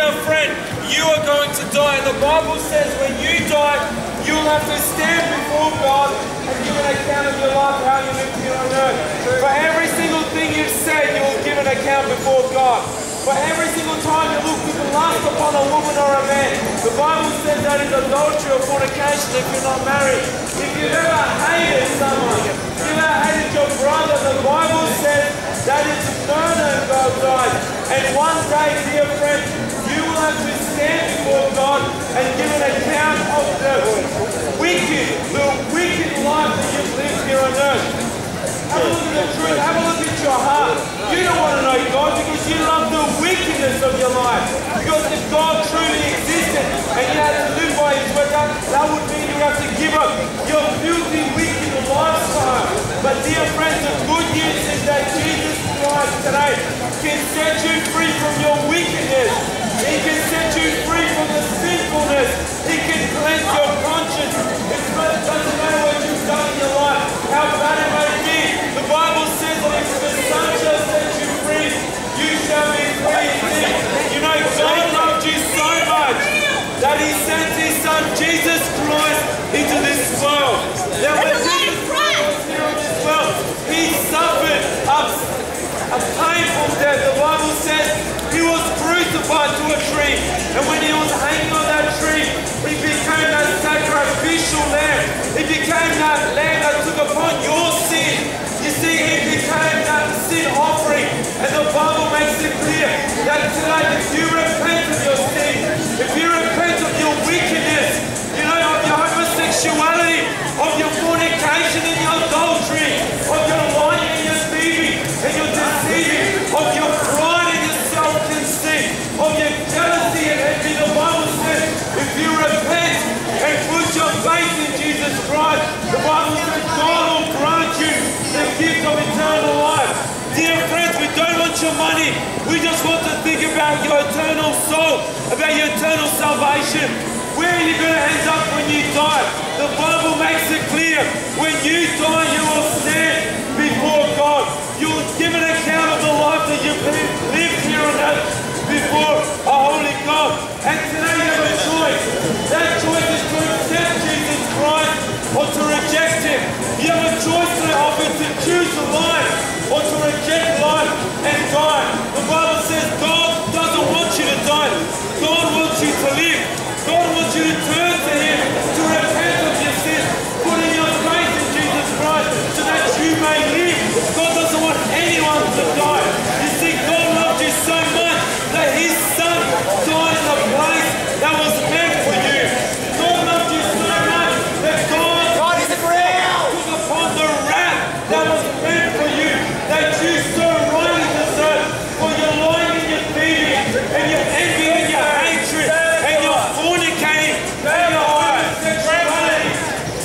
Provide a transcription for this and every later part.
dear friend, you are going to die. And the Bible says when you die, you'll have to stand before God and give an account of your life, how you lived here on earth. For every single thing you've said, you will give an account before God. For every single time you look with lust upon a woman or a man, the Bible says that is adultery or fornication if you're not married. If you've ever hated someone, if you've ever hated your brother, the Bible says that is murder in God's eyes. And one day, dear friend, you will have to stand before God and give an account of the wicked life that you've lived here on earth. Have a look at the truth, have a look at your heart. You don't want to know God because you love the wickedness of your life. Because if God truly existed and you had to live by His word, that would mean you have to give up your filthy, wicked lifestyle. But dear friends, the good news is that Jesus Christ today can set you free from your wickedness. He can set you free from the sinfulness. He can cleanse your conscience. It doesn't matter what you've done in your life, how bad it may be. The Bible says that if the Son shall set you free, you shall be free indeed. You know, God loved you so much that He sent His Son, Jesus Christ, into this world. Now, when Jesus Christ was here on this world, He suffered a painful death. The Bible says He was crucified to a tree. And when He was hanging on that tree, He became that sacrificial lamb. He became that lamb that took upon your sin. You see, He became that sin offering. And the Bible makes it clear that tonight if you repent of your sin, if you repent of your wickedness, you know, of your homosexuality, of your fornication and your adultery, of your lying and your thieving and your deceiving, of your pride and your self-conceit, of your jealousy and envy, the Bible says if you repent and put your faith in Jesus Christ, the Bible says God will grant you the gift of eternal life. Dear friends, we don't want your money. We just want to think about your eternal soul, about your eternal salvation. Where are you going to end up when you die? The Bible makes it clear. When you die, you will stand before God. You will give an account of the life that you've lived here on earth before a holy God. And today you have a choice. That choice is to accept Jesus Christ or to reject Him. You have a choice to offer to choose life or to reject life and die. The Bible says God doesn't want you to die. God wants you to live. God wants you to turn to Him, to repent of your sins, putting your faith in Jesus Christ so that you may live. God doesn't want anyone to die. You see, God loved you so much that His Son died in a place that was meant for you. God loved you so much that God is real. Took upon the wrath that was meant for you, that you so rightly deserve for your lying and your thieving and your envy and your hatred and your fornicating and your homosexuality.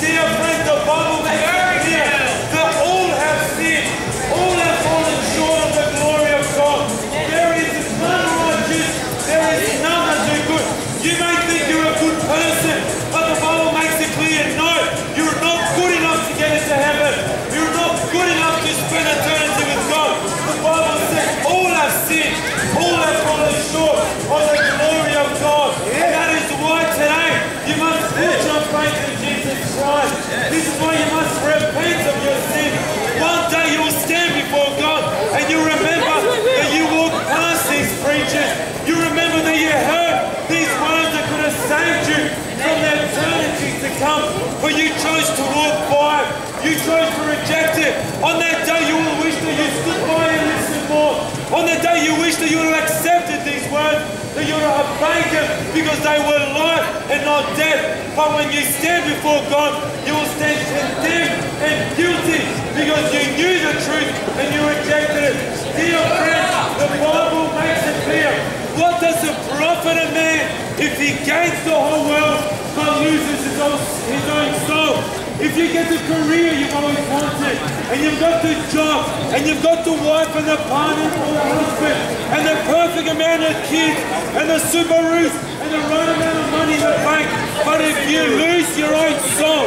Dear friends, the Bible makes it clear that all have sinned, all have fallen short of the glory of God. There is none righteous, there is none that do good. You may think you're a good person, but the Bible makes it clear, no, you're not good enough to get into heaven. You're not good enough to spend eternity with God. The Bible says all have sinned, all have fallen short of the glory of God. And that is why today you must put your faith in Jesus Christ. This is why you must repent of your sin. One day you will stand before God and you remember that you walked past these preachers. You remember that you heard these words that could have saved you from the eternity to come. But you chose to walk by. You chose to reject it. On that day you will wish that you stood by and listened more. On that day you wish that you would have accepted these words, that you would have obeyed them because they were life and not death. But when you stand before God, you will stand condemned and guilty because you knew the truth and you rejected it. Dear friends, the Bible makes it clear. What does it profit a man if he gains the whole world but loses his own soul? If you get the career you've always wanted, and you've got the job, and you've got the wife and the partner or the husband, and the perfect amount of kids, and the Subarus, and the right amount of money in the bank, but if you lose your own soul,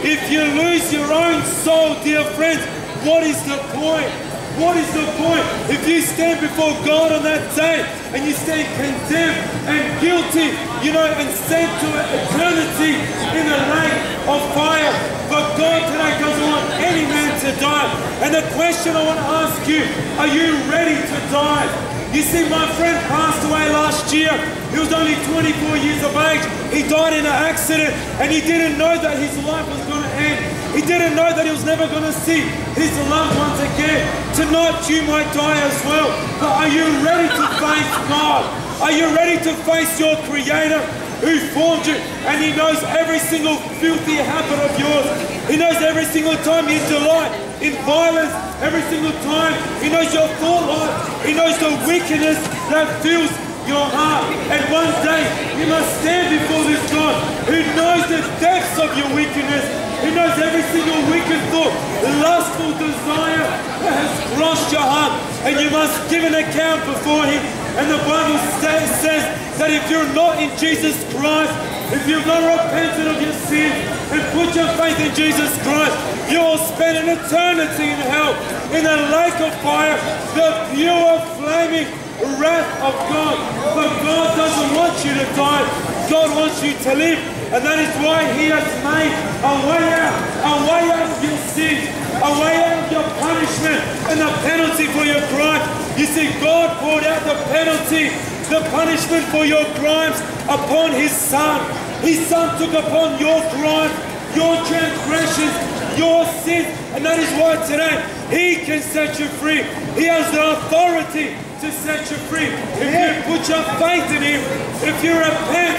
if you lose your own soul, dear friends, what is the point? What is the point if you stand before God on that day and you stand condemned and guilty, and sent to eternity in the lake of fire? But God today doesn't want any man to die. And the question I want to ask you, are you ready to die? You see, my friend passed away last year. He was only 24 years of age. He died in an accident, and he didn't know that his life was going to end. He didn't know that he was never going to see his loved ones again. Tonight you might die as well. But are you ready to face God? Are you ready to face your Creator who formed you? And He knows every single filthy habit of yours. He knows every single time you delight in violence. Every single time He knows your thought life. He knows the wickedness that fills your heart. And one day you must stand before this God who knows the depths of your wickedness. He knows every single wicked thought, lustful desire that has crossed your heart. And you must give an account before Him. And the Bible says that if you're not in Jesus Christ, if you've not repented of your sins and put your faith in Jesus Christ, you'll spend an eternity in hell, in a lake of fire, the pure, flaming wrath of God. But God doesn't want you to die. God wants you to live. And that is why He has made a way out of your sins, a way out of your punishment and the penalty for your crime. You see, God poured out the penalty, the punishment for your crimes upon His Son. His Son took upon your crimes, your transgressions, your sins. And that is why today He can set you free. He has the authority to set you free. If you put your faith in Him, if you repent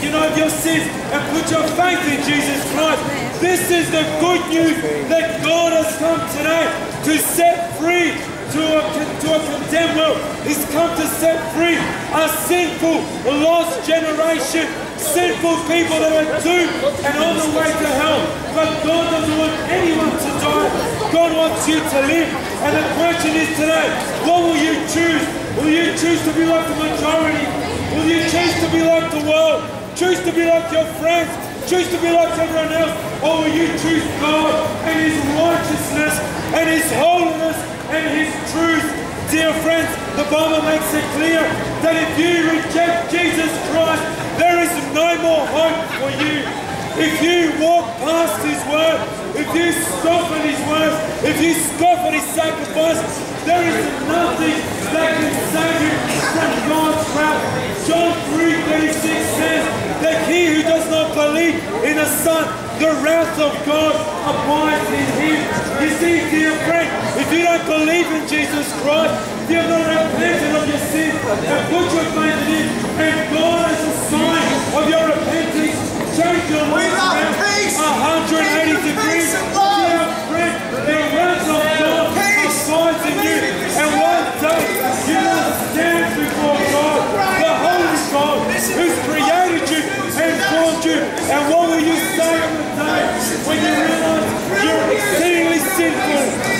of your sins and put your faith in Jesus Christ, this is the good news that God has come today to set free to a condemned world. He's come to set free a sinful, lost generation, sinful people that are doomed and on the way to hell. But God doesn't want anyone to die. God wants you to live. And the question is today, what will you choose? Will you choose to be like the majority? Will you choose to be like the world? Choose to be like your friends? Choose to be like everyone else? Or will you choose God and His righteousness and His holiness and His truth? Dear friends, the Bible makes it clear that if you reject Jesus Christ, there is no more hope for you. If you walk past His word, if you scoff at His words, if you scoff at His sacrifice, there is nothing that can save you from God's wrath. John 3:36 says that he who does not believe in the Son, the wrath of God abides in him. You see, dear friend, if you don't believe in Jesus Christ, if you have not repented of your sins and put your faith in Him, and God as a sign of your repentance, change your life around 180 degrees. Dear friend, the wrath of God abides in you. And one day you must stand before God, the Holy God, who's created you and formed you. And what will you say on the day when you realize you're exceedingly sinful?